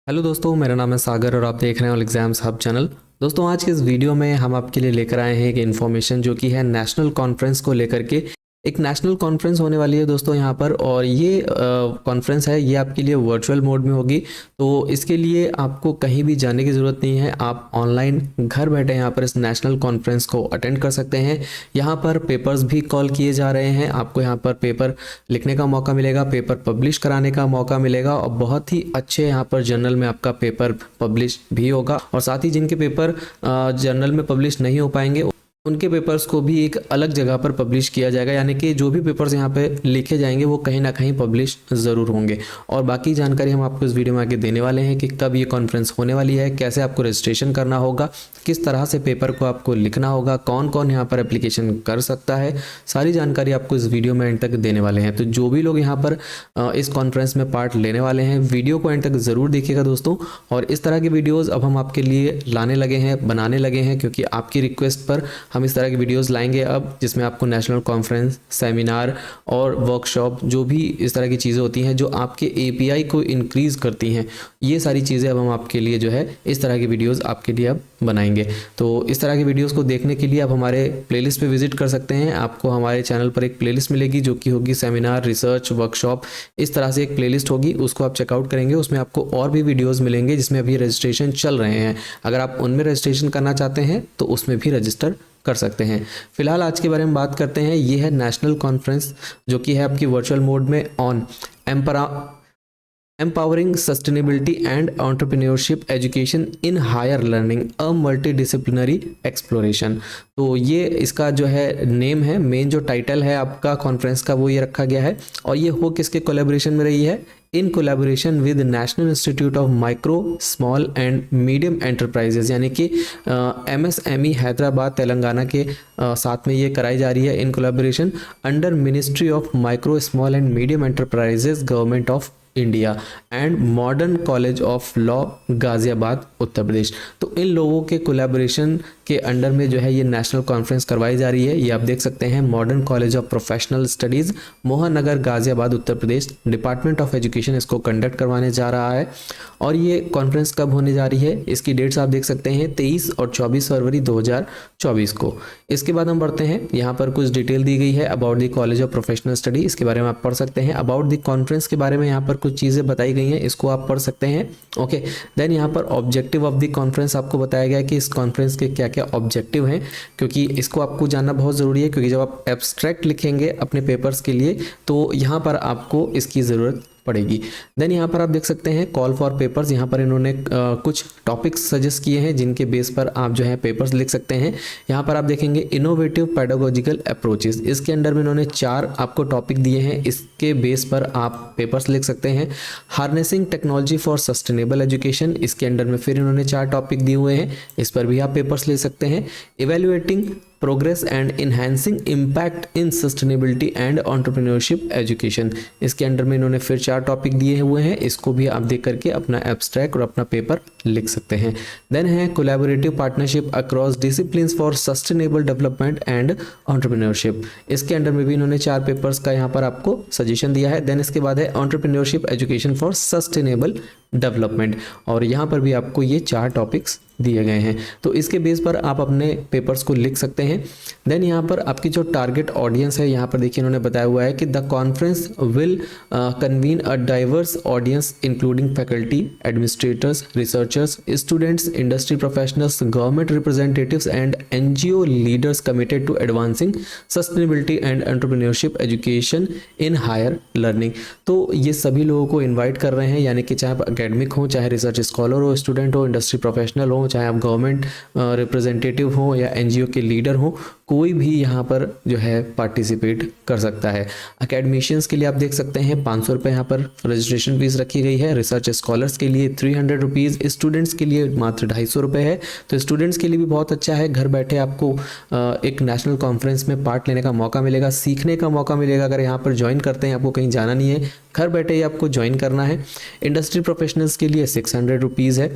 Hello दोस्तों, मेरा नाम है सागर और आप देख रहे हैं ऑल एग्जाम्स हब चैनल। दोस्तों, आज के इस वीडियो में हम आपके लिए लेकर आए हैं एक इन्फॉर्मेशन जो कि है नेशनल कॉन्फ्रेंस को लेकर के। एक नेशनल कॉन्फ्रेंस होने वाली है दोस्तों यहाँ पर, और ये कॉन्फ्रेंस है, ये आपके लिए वर्चुअल मोड में होगी। तो इसके लिए आपको कहीं भी जाने की ज़रूरत नहीं है, आप ऑनलाइन घर बैठे यहाँ पर इस नेशनल कॉन्फ्रेंस को अटेंड कर सकते हैं। यहाँ पर पेपर्स भी कॉल किए जा रहे हैं, आपको यहाँ पर पेपर लिखने का मौका मिलेगा, पेपर पब्लिश कराने का मौका मिलेगा, और बहुत ही अच्छे यहाँ पर जर्नल में आपका पेपर पब्लिश भी होगा। और साथ ही जिनके पेपर जर्नल में पब्लिश नहीं हो पाएंगे उनके पेपर्स को भी एक अलग जगह पर पब्लिश किया जाएगा, यानी कि जो भी पेपर्स यहाँ पे लिखे जाएंगे वो कहीं ना कहीं पब्लिश ज़रूर होंगे। और बाकी जानकारी हम आपको इस वीडियो में आगे देने वाले हैं कि कब ये कॉन्फ्रेंस होने वाली है, कैसे आपको रजिस्ट्रेशन करना होगा, किस तरह से पेपर को आपको लिखना होगा, कौन कौन यहाँ पर एप्लीकेशन कर सकता है, सारी जानकारी आपको इस वीडियो में एंड तक देने वाले हैं। तो जो भी लोग यहाँ पर इस कॉन्फ्रेंस में पार्ट लेने वाले हैं, वीडियो को एंड तक ज़रूर देखिएगा दोस्तों। और इस तरह के वीडियोज़ अब हम आपके लिए लाने लगे हैं, बनाने लगे हैं, क्योंकि आपकी रिक्वेस्ट पर हम इस तरह की वीडियोस लाएंगे अब, जिसमें आपको नेशनल कॉन्फ्रेंस, सेमिनार और वर्कशॉप, जो भी इस तरह की चीज़ें होती हैं जो आपके एपीआई को इंक्रीज़ करती हैं, ये सारी चीज़ें अब हम आपके लिए जो है इस तरह की वीडियोस आपके लिए अब बनाएंगे। तो इस तरह की वीडियोस को देखने के लिए आप हमारे प्लेलिस्ट पे विजिट कर सकते हैं। आपको हमारे चैनल पर एक प्लेलिस्ट मिलेगी जो कि होगी सेमिनार, रिसर्च, वर्कशॉप, इस तरह से एक प्लेलिस्ट होगी, उसको आप चेकआउट करेंगे। उसमें आपको और भी वीडियोज़ मिलेंगे जिसमें अभी रजिस्ट्रेशन चल रहे हैं। अगर आप उनमें रजिस्ट्रेशन करना चाहते हैं तो उसमें भी रजिस्टर कर सकते हैं। फिलहाल आज के बारे में बात करते हैं। ये है नेशनल कॉन्फ्रेंस जो कि है आपकी वर्चुअल मोड में on empowering sustainability and entrepreneurship education in higher learning a multidisciplinary exploration. तो ये इसका जो है नेम है, मेन जो टाइटल है आपका कॉन्फ्रेंस का वो ये रखा गया है। और ये हो किसके कोलैबोरेशन में रही है? In collaboration with national institute of micro small and medium enterprises, यानी कि MSME हैदराबाद तेलंगाना के साथ में ये कराई जा रही है in collaboration under ministry of micro small and medium enterprises, government of India and modern college of law, Ghaziabad, Uttar Pradesh. तो इन लोगों के कोलैबोरेशन के अंडर में जो है ये नेशनल कॉन्फ्रेंस करवाई जा रही है। ये आप देख सकते हैं, modern college of professional studies, Mohan Nagar, Ghaziabad, Uttar Pradesh, department of education इसको कंडक्ट करवाने जा रहा है। और ये कॉन्फ्रेंस कब होने जा रही है, इसकी डेट्स आप देख सकते हैं, 23 और 24 फरवरी 2024 को। इसके बाद हम बढ़ते हैं, यहाँ पर कुछ डिटेल दी गई है about the college of professional study, इसके बारे में आप पढ़ सकते हैं। अबाउट द कॉन्फ्रेंस के बारे में यहाँ पर कुछ चीज़ें बताई गई हैं, इसको आप पढ़ सकते हैं। ओके, देन यहाँ पर ऑब्जेक्टिव ऑफ द कॉन्फ्रेंस आपको बताया गया है कि इस कॉन्फ्रेंस के क्या क्या ऑब्जेक्टिव हैं, क्योंकि इसको आपको जानना बहुत ज़रूरी है। क्योंकि जब आप एब्स्ट्रैक्ट लिखेंगे अपने पेपर्स के लिए तो यहाँ पर आपको इसकी ज़रूरत पड़ेगी। देन यहाँ पर आप देख सकते हैं कॉल फॉर पेपर्स, यहाँ पर इन्होंने कुछ टॉपिक्स सजेस्ट किए हैं जिनके बेस पर आप जो है पेपर्स लिख सकते हैं। यहाँ पर आप देखेंगे इनोवेटिव पेडागोजिकल अप्रोचेस, इसके अंडर में इन्होंने 4 आपको टॉपिक दिए हैं, इसके बेस पर आप पेपर्स लिख सकते हैं। Harnessing technology for sustainable education, इसके अंडर में फिर इन्होंने 4 टॉपिक दिए हुए हैं, इस पर भी आप पेपर्स ले सकते हैं। Evaluating progress and enhancing impact in sustainability and entrepreneurship education, इसके अंडर में इन्होंने फिर 4 टॉपिक दिए हुए हैं, इसको भी आप देख करके अपना एब्स्ट्रैक्ट और अपना पेपर लिख सकते हैं। देन है collaborative partnership across disciplines for sustainable development and entrepreneurship, इसके अंडर में भी इन्होंने 4 पेपर्स का यहाँ पर आपको सजेशन दिया है। देन इसके बाद है entrepreneurship education for sustainable development, और यहाँ पर भी आपको ये 4 टॉपिक्स दिए गए हैं। तो इसके बेस पर आप अपने पेपर्स को लिख सकते हैं। देन यहाँ पर आपकी जो टारगेट ऑडियंस है, यहाँ पर देखिए इन्होंने बताया हुआ है कि the conference will convene a diverse audience including faculty, administrators, researchers, students, industry professionals, government representatives and NGO leaders committed to advancing sustainability and entrepreneurship education in higher learning. तो ये सभी लोगों को इन्वाइट कर रहे हैं, यानी कि चाहे आप अकेडमिक हो, चाहे रिसर्च स्कॉलर हो, स्टूडेंट हो, इंडस्ट्री प्रोफेशनल हो, चाहे आप गवर्नमेंट रिप्रेजेंटेटिव हो या NGO के लीडर हो, कोई भी यहाँ पर जो है पार्टिसिपेट कर सकता है। अकेडमिशियंस के लिए आप देख सकते हैं 500 रुपये यहाँ पर रजिस्ट्रेशन फीस रखी गई है। रिसर्च स्कॉलर्स के लिए 300 रुपीज़, स्टूडेंट्स के लिए मात्र 250 रुपये है। तो स्टूडेंट्स के लिए भी बहुत अच्छा है, घर बैठे आपको एक नेशनल कॉन्फ्रेंस में पार्ट लेने का मौका मिलेगा, सीखने का मौका मिलेगा। अगर यहाँ पर ज्वाइन करते हैं, आपको कहीं जाना नहीं है, घर बैठे ही आपको ज्वाइन करना है। इंडस्ट्री प्रोफेशनल्स के लिए 600 रुपीज़ है।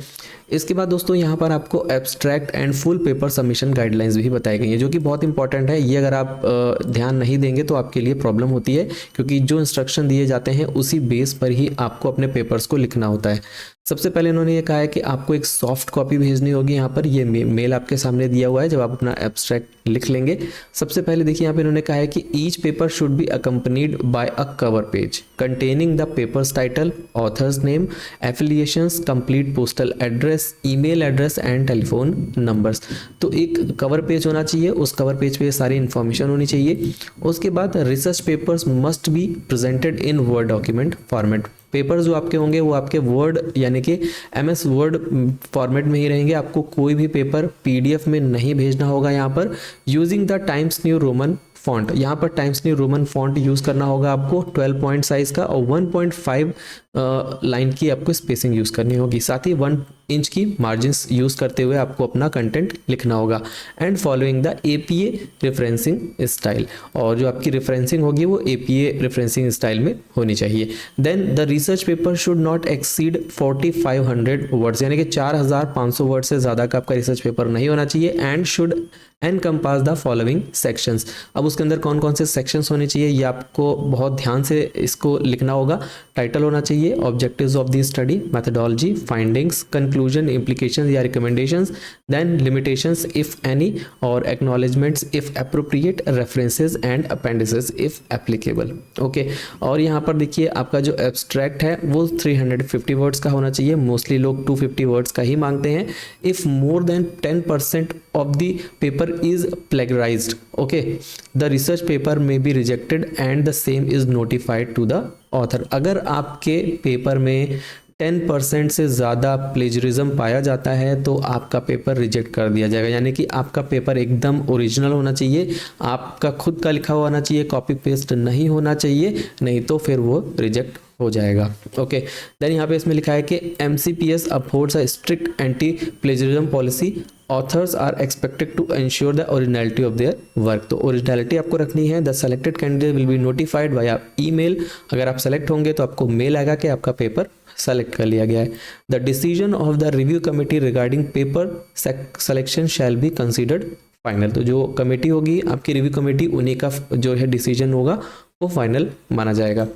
इसके बाद दोस्तों यहाँ पर आपको abstract and full paper submission guidelines भी बताई गई हैं, जो कि बहुत इंपॉर्टेंट है। ये अगर आप ध्यान नहीं देंगे तो आपके लिए प्रॉब्लम होती है, क्योंकि जो इंस्ट्रक्शन दिए जाते हैं उसी बेस पर ही आपको अपने पेपर्स को लिखना होता है। सबसे पहले इन्होंने ये कहा है कि आपको एक सॉफ्ट कॉपी भेजनी होगी। यहाँ पर ये मेल आपके सामने दिया हुआ है जब आप अपना एब्स्ट्रैक्ट लिख लेंगे। सबसे पहले देखिए यहाँ पे इन्होंने कहा है कि each paper should be accompanied by a cover page containing the papers title, author's name, affiliations, complete postal address, email address and telephone numbers. तो एक कवर पेज होना चाहिए, उस कवर पेज पे ये सारी इन्फॉर्मेशन होनी चाहिए। उसके बाद research papers must be presented in word document format. Paper जो आपके होंगे वो आपके वर्ड यानी कि MS वर्ड फॉर्मेट में ही रहेंगे। आपको कोई भी पेपर PDF में नहीं भेजना होगा। यहाँ पर using the times new Roman font, यहाँ पर times new Roman font use करना होगा आपको 12 पॉइंट साइज़ का, और 1.5 लाइन की आपको स्पेसिंग यूज़ करनी होगी। साथ ही 1 इंच की मार्जिन्स यूज़ करते हुए आपको अपना कंटेंट लिखना होगा। And following the APA referencing style, और जो आपकी रेफरेंसिंग होगी वो APA रेफरेंसिंग स्टाइल में होनी चाहिए। Then the research paper should not exceed 4500 words, यानी कि 4500 वर्ड से ज़्यादा का आपका रिसर्च पेपर नहीं होना चाहिए। And should encompass the following sections, अब उसके अंदर कौन कौन से सेक्शंस होने चाहिए ये आपको बहुत ध्यान से इसको लिखना होगा। टाइटल होना चाहिए, objectives of the study, methodology, findings, conclusion, implications या recommendations, then limitations if any, और acknowledgements if appropriate, references and appendices if applicable. Okay, और यहाँ पर देखिए आपका जो एब्स्ट्रैक्ट है वो 350 वर्ड्स का होना चाहिए। मोस्टली लोग 250 वर्ड्स का ही मांगते हैं। If more than 10% of the paper is plagiarized, okay, the research paper may be rejected and the same is notified to the author। अगर आपके पेपर में 10% से ज़्यादा प्लेजरिज्म पाया जाता है तो आपका पेपर रिजेक्ट कर दिया जाएगा। यानी कि आपका पेपर एकदम ओरिजिनल होना चाहिए, आपका खुद का लिखा हुआ होना चाहिए, कॉपी पेस्ट नहीं होना चाहिए, नहीं तो फिर वो रिजेक्ट हो जाएगा। ओके, देन यहाँ पे इसमें लिखा है कि MCPS upholds a strict anti plagiarism policy, authors are expected to ensure the originality of their work. तो ओरिजिनलिटी आपको रखनी है। The selected candidate will be notified via email, अगर आप सेलेक्ट होंगे तो आपको मेल आएगा कि आपका पेपर सेलेक्ट कर लिया गया है। The decision of the review committee regarding paper selection shall be considered final. तो जो कमेटी होगी आपकी रिव्यू कमेटी, उन्हीं का जो है डिसीजन होगा वो फाइनल माना जाएगा।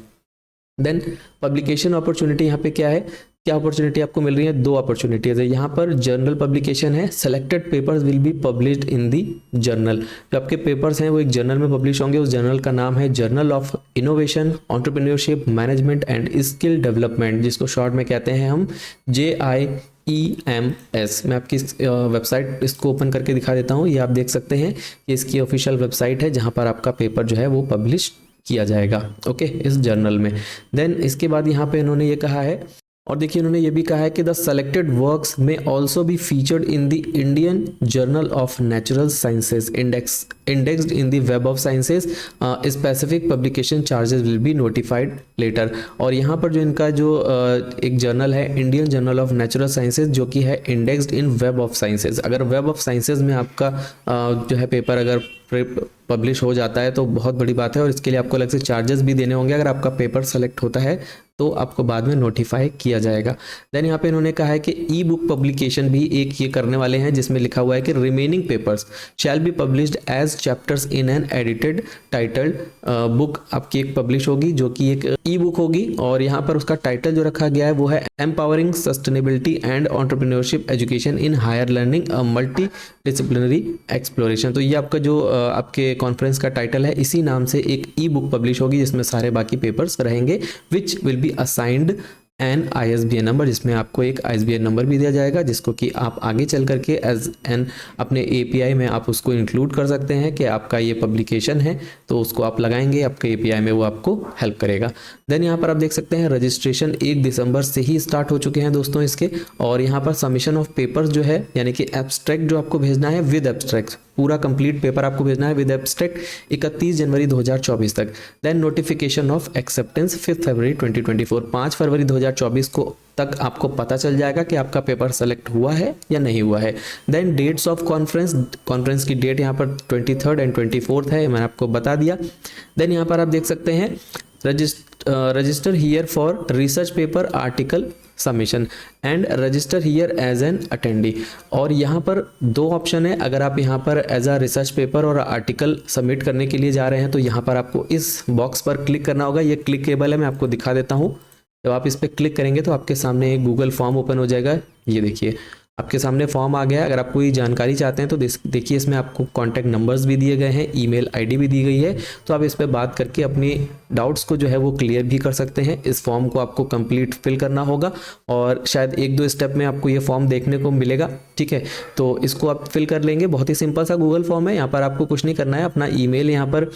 देन पब्लिकेशन अपॉर्चुनिटी, यहाँ पे क्या है, क्या अपॉर्चुनिटी आपको मिल रही है? 2 अपॉर्चुनिटीज है। यहाँ पर जर्नल पब्लिकेशन है, selected papers will be published in the journal. जो आपके पेपर्स हैं वो एक जर्नल में पब्लिश होंगे। उस जर्नल का नाम है journal of innovation, entrepreneurship, management and skill development, जिसको शॉर्ट में कहते हैं हम JIEMS। मैं आपकी वेबसाइट इसको ओपन करके दिखा देता हूँ। ये आप देख सकते हैं कि इसकी ऑफिशियल वेबसाइट है जहाँ पर आपका पेपर जो है वो पब्लिश किया जाएगा, ओके, इस जर्नल में। देन इसके बाद यहाँ पे इन्होंने ये कहा है, और देखिए इन्होंने ये भी कहा है कि the selected works may also be featured in the Indian Journal of Natural Sciences indexed in the Web of Sciences, specific publication charges will be notified later. और यहाँ पर जो इनका जो एक जर्नल है Indian Journal of Natural Sciences, जो कि है indexed in Web of Sciences. अगर वेब ऑफ साइंसेज में आपका जो है पेपर अगर पब्लिश हो जाता है तो बहुत बड़ी बात है, और इसके लिए आपको अलग से चार्जेस भी देने होंगे। अगर आपका पेपर सेलेक्ट होता है तो आपको बाद में नोटिफाई किया जाएगा। देन यहाँ पे इन्होंने कहा है कि ई बुक पब्लिकेशन भी एक ये करने वाले हैं, जिसमें लिखा हुआ है कि remaining papers shall be published as chapters in an edited titled book. आपकी एक पब्लिश होगी जो कि एक ई बुक होगी, और यहाँ पर उसका टाइटल जो रखा गया है वो है empowering sustainability and entrepreneurship education in higher learning a multi disciplinary exploration. तो ये आपका जो आपके कॉन्फ्रेंस का टाइटल है, इसी नाम से एक ई बुक पब्लिश होगी जिसमें सारे बाकी पेपर्स रहेंगे, which will be assigned an ISBN number, जिसमें आपको एक ISBN नंबर भी दिया जाएगा, जिसको कि आप आगे चल करके एज एन अपने API में आप उसको इंक्लूड कर सकते हैं कि आपका ये पब्लिकेशन है, तो उसको आप लगाएंगे आपके API में, वो आपको हेल्प करेगा। देन यहाँ पर आप देख सकते हैं रजिस्ट्रेशन 1 दिसंबर से ही स्टार्ट हो चुके हैं दोस्तों इसके, और यहाँ पर सबमिशन ऑफ पेपर्स जो है यानी कि एब्स्ट्रैक्ट जो आपको भेजना है विद एब्स्ट्रैक्ट, पूरा कंप्लीट पेपर आपको भेजना है विद एब्स्ट्रैक्ट 31 जनवरी 2024 तक। देन नोटिफिकेशन ऑफ एक्सेप्टेंस 5 फरवरी 2024, 5 फरवरी 2024 को तक आपको पता चल जाएगा कि आपका पेपर सेलेक्ट हुआ है या नहीं हुआ है। देन डेट्स ऑफ कॉन्फ्रेंस की डेट यहाँ पर 23 एंड 24 है, मैंने आपको बता दिया। देन यहाँ पर आप देख सकते हैं register here for research paper article submission and register here as an attendee. और यहाँ पर 2 ऑप्शन है, अगर आप यहाँ पर एज अ रिसर्च पेपर और आर्टिकल सबमिट करने के लिए जा रहे हैं तो यहाँ पर आपको इस बॉक्स पर क्लिक करना होगा। ये क्लिकेबल है, मैं आपको दिखा देता हूँ। जब आप इस पर क्लिक करेंगे तो आपके सामने एक गूगल फॉर्म ओपन हो जाएगा। ये देखिए आपके सामने फॉर्म आ गया है। अगर आप कोई जानकारी चाहते हैं तो देखिए इसमें आपको कॉन्टैक्ट नंबर्स भी दिए गए हैं, ईमेल आईडी भी दी गई है, तो आप इस पर बात करके अपनी डाउट्स को जो है वो क्लियर भी कर सकते हैं। इस फॉर्म को आपको कंप्लीट फिल करना होगा और शायद 1-2 स्टेप में आपको ये फॉर्म देखने को मिलेगा, ठीक है। तो इसको आप फिल कर लेंगे, बहुत ही सिंपल सा गूगल फॉर्म है। यहाँ पर आपको कुछ नहीं करना है, अपना ईमेल यहाँ पर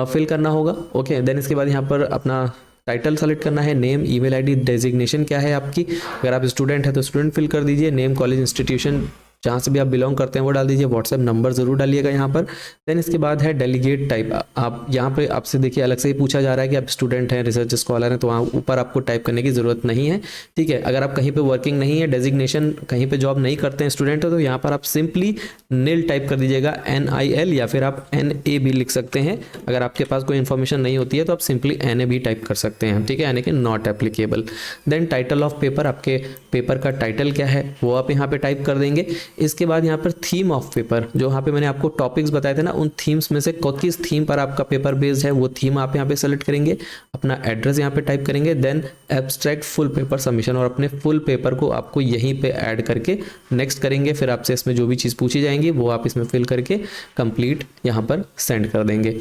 फिल करना होगा, ओके। देन इसके बाद यहाँ पर अपना टाइटल सेलेक्ट करना है, नेम, ईमेल आईडी, डेजिग्नेशन क्या है आपकी। अगर आप स्टूडेंट है तो स्टूडेंट फिल कर दीजिए, नेम, कॉलेज, इंस्टीट्यूशन जहाँ से भी आप बिलोंग करते हैं वो डाल दीजिए, व्हाट्सएप नंबर ज़रूर डालिएगा यहाँ पर। देन इसके बाद है डेलीगेट टाइप। आप यहाँ पे आपसे देखिए अलग से ही पूछा जा रहा है कि आप स्टूडेंट हैं, रिसर्च स्कॉलर हैं, तो वहाँ ऊपर आपको टाइप करने की ज़रूरत नहीं है, ठीक है। अगर आप कहीं पे वर्किंग नहीं है, डेजिग्नेशन कहीं पे जॉब नहीं करते हैं, स्टूडेंट हो, तो यहाँ पर आप सिंपली NIL टाइप कर दीजिएगा, NIL, या फिर आप NA भी लिख सकते हैं। अगर आपके पास कोई इन्फॉर्मेशन नहीं होती है तो आप सिंपली NA भी टाइप कर सकते हैं, ठीक है, यानी कि not applicable. Then title of paper, आपके पेपर का टाइटल क्या है वो आप यहाँ पे टाइप कर देंगे। इसके बाद यहाँ पर थीम ऑफ पेपर, जो यहाँ पे मैंने आपको टॉपिक्स बताए थे ना, उन थीम्स में से किस थीम पर आपका पेपर बेस्ड है वो थीम आप यहाँ पे सेलेक्ट करेंगे, अपना एड्रेस यहाँ पे टाइप करेंगे। Then abstract full paper submission, और अपने फुल पेपर को आपको यहीं पे ऐड करके नेक्स्ट करेंगे। फिर आपसे इसमें जो भी चीज़ पूछी जाएंगी वो आप इसमें फिल करके कंप्लीट यहाँ पर सेंड कर देंगे।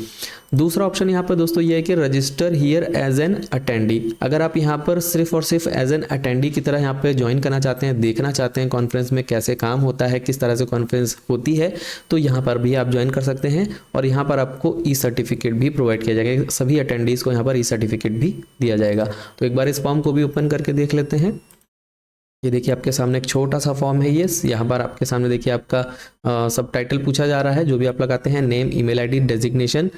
दूसरा ऑप्शन यहाँ पर दोस्तों ये है कि register here as an attendee. अगर आप यहाँ पर सिर्फ और सिर्फ एज एन अटेंडी की तरह यहाँ पे ज्वाइन करना चाहते हैं, देखना चाहते हैं कॉन्फ्रेंस में कैसे काम होता है, किस तरह से कॉन्फ्रेंस होती है, तो यहाँ पर भी आप ज्वाइन कर सकते हैं। और यहाँ पर आपको ई सर्टिफिकेट भी प्रोवाइड किया जाएगा, सभी अटेंडीज़ को यहाँ पर ई सर्टिफिकेट भी दिया जाएगा। तो एक बार इस फॉर्म को भी ओपन करके देख लेते हैं। ये देखिए आपके सामने एक छोटा सा फॉर्म है ये, यहाँ पर आपके सामने देखिए आपका सब टाइटल पूछा जा रहा है, जो भी आप लगाते हैं, नेम, ईमेल आईडी, डेजिग्नेशन,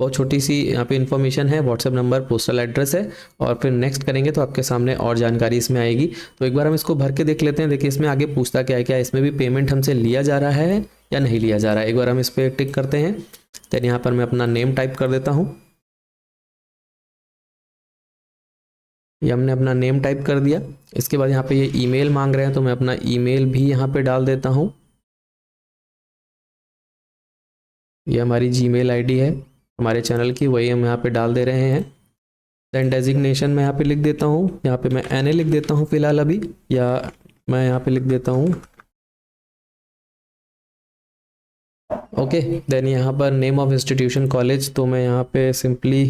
बहुत छोटी सी यहाँ पे इन्फॉर्मेशन है, व्हाट्सएप नंबर, पोस्टल एड्रेस है, और फिर नेक्स्ट करेंगे तो आपके सामने और जानकारी इसमें आएगी। तो एक बार हम इसको भर के देख लेते हैं। देखिए इसमें आगे पूछता क्या है, क्या इसमें भी पेमेंट हमसे लिया जा रहा है या नहीं लिया जा रहा है। एक बार हम इस पर टिक करते हैं। देन यहाँ पर मैं अपना नेम टाइप कर देता हूँ, ये हमने अपना नेम टाइप कर दिया। इसके बाद यहाँ पे ये ईमेल मांग रहे हैं, तो मैं अपना ईमेल भी यहाँ पे डाल देता हूँ। ये हमारी जीमेल आईडी है हमारे चैनल की, वही हम यहाँ पे डाल दे रहे हैं। देन डेजिग्नेशन मैं यहाँ पे लिख देता हूँ, यहाँ पे मैं NA लिख देता हूँ फिलहाल अभी, या मैं यहाँ पे लिख देता हूँ ओके। देन यहाँ पर नेम ऑफ इंस्टीट्यूशन कॉलेज, तो मैं यहाँ पे सिंपली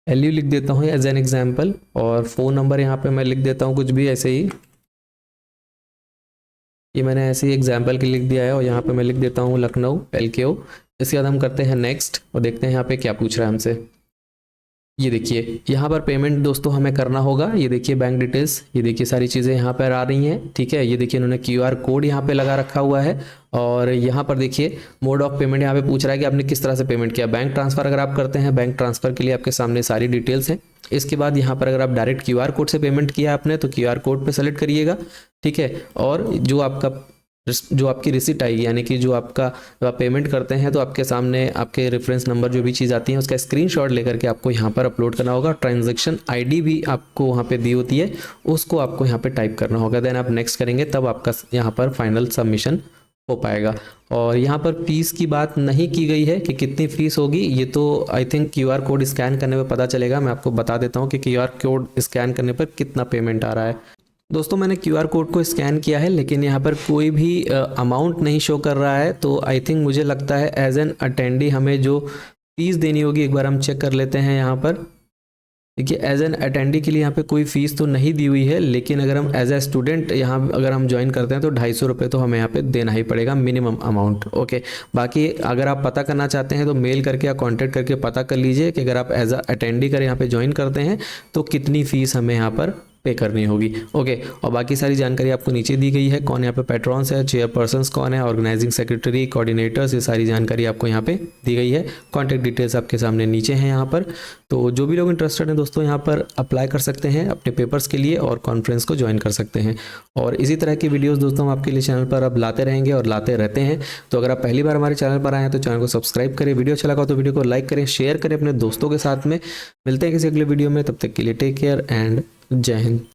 LU लिख देता हूँ एज एन एग्जाम्पल, और फ़ोन नंबर यहाँ पे मैं लिख देता हूँ कुछ भी ऐसे ही, ये मैंने ऐसे ही एग्जाम्पल के लिख दिया है, और यहाँ पे मैं लिख देता हूँ लखनऊ LKO। इसके बाद हम करते हैं नेक्स्ट और देखते हैं यहाँ पे क्या पूछ रहा है हमसे। ये देखिए यहाँ पर पेमेंट दोस्तों हमें करना होगा। ये देखिए बैंक डिटेल्स, ये देखिए सारी चीज़ें यहाँ पर आ रही हैं, ठीक है। ये देखिए इन्होंने QR कोड यहाँ पे लगा रखा हुआ है, और यहाँ पर देखिए मोड ऑफ पेमेंट यहाँ पे पूछ रहा है कि आपने किस तरह से पेमेंट किया। बैंक ट्रांसफ़र अगर आप करते हैं, बैंक ट्रांसफ़र के लिए आपके सामने सारी डिटेल्स हैं। इसके बाद यहाँ पर अगर आप डायरेक्ट QR कोड से पेमेंट किया आपने, तो QR कोड पे सेलेक्ट करिएगा, ठीक है। और जो आपकी रिसिप्ट आएगी, यानी कि जो आपका आप पेमेंट करते हैं तो आपके सामने आपके रेफरेंस नंबर जो भी चीज़ आती है उसका स्क्रीनशॉट लेकर के आपको यहाँ पर अपलोड करना होगा। ट्रांजैक्शन ID भी आपको वहाँ पे दी होती है, उसको आपको यहाँ पे टाइप करना होगा। देन आप नेक्स्ट करेंगे तब आपका यहाँ पर फाइनल सबमिशन हो पाएगा। और यहाँ पर फीस की बात नहीं की गई है कि कितनी फ़ीस होगी, ये तो I think QR code scan करने पर पता चलेगा। मैं आपको बता देता हूँ कि QR कोड स्कैन करने पर कितना पेमेंट आ रहा है। दोस्तों मैंने QR कोड को स्कैन किया है, लेकिन यहाँ पर कोई भी अमाउंट नहीं शो कर रहा है, तो आई थिंक मुझे लगता है एज एन अटेंडी हमें जो फीस देनी होगी, एक बार हम चेक कर लेते हैं। यहाँ पर देखिए एज एन अटेंडी के लिए यहाँ पे कोई फ़ीस तो नहीं दी हुई है, लेकिन अगर हम एज ए स्टूडेंट यहाँ अगर हम ज्वाइन करते हैं तो 250 रुपये तो हमें यहाँ पे देना ही पड़ेगा, मिनिमम अमाउंट, ओके। बाकी अगर आप पता करना चाहते हैं तो मेल करके या कॉन्टैक्ट करके पता कर लीजिए कि अगर आप एज अ अटेंडी कर यहाँ पे ज्वाइन करते हैं तो कितनी फ़ीस हमें यहाँ पर पे करनी होगी, ओके। और बाकी सारी जानकारी आपको नीचे दी गई है, कौन यहाँ पे पैट्रॉन्स है, चेयरपर्सन्स कौन है, ऑर्गेनाइजिंग सेक्रेटरी, कोऑर्डिनेटर्स, ये सारी जानकारी आपको यहाँ पे दी गई है। कॉन्टैक्ट डिटेल्स आपके सामने नीचे हैं यहाँ पर। तो जो भी लोग इंटरेस्टेड हैं दोस्तों यहाँ पर अप्लाई कर सकते हैं अपने पेपर्स के लिए और कॉन्फ्रेंस को ज्वाइन कर सकते हैं। और इसी तरह की वीडियोज़ दोस्तों हम आपके लिए चैनल पर अब लाते रहेंगे और लाते रहते हैं। तो अगर आप पहली बार हमारे चैनल पर आए हैं तो चैनल को सब्सक्राइब करें, वीडियो अच्छा लगा तो वीडियो को लाइक करें, शेयर करें अपने दोस्तों के साथ में। मिलते हैं किसी अगले वीडियो में, तब तक के लिए टेक केयर एंड जय हिंद।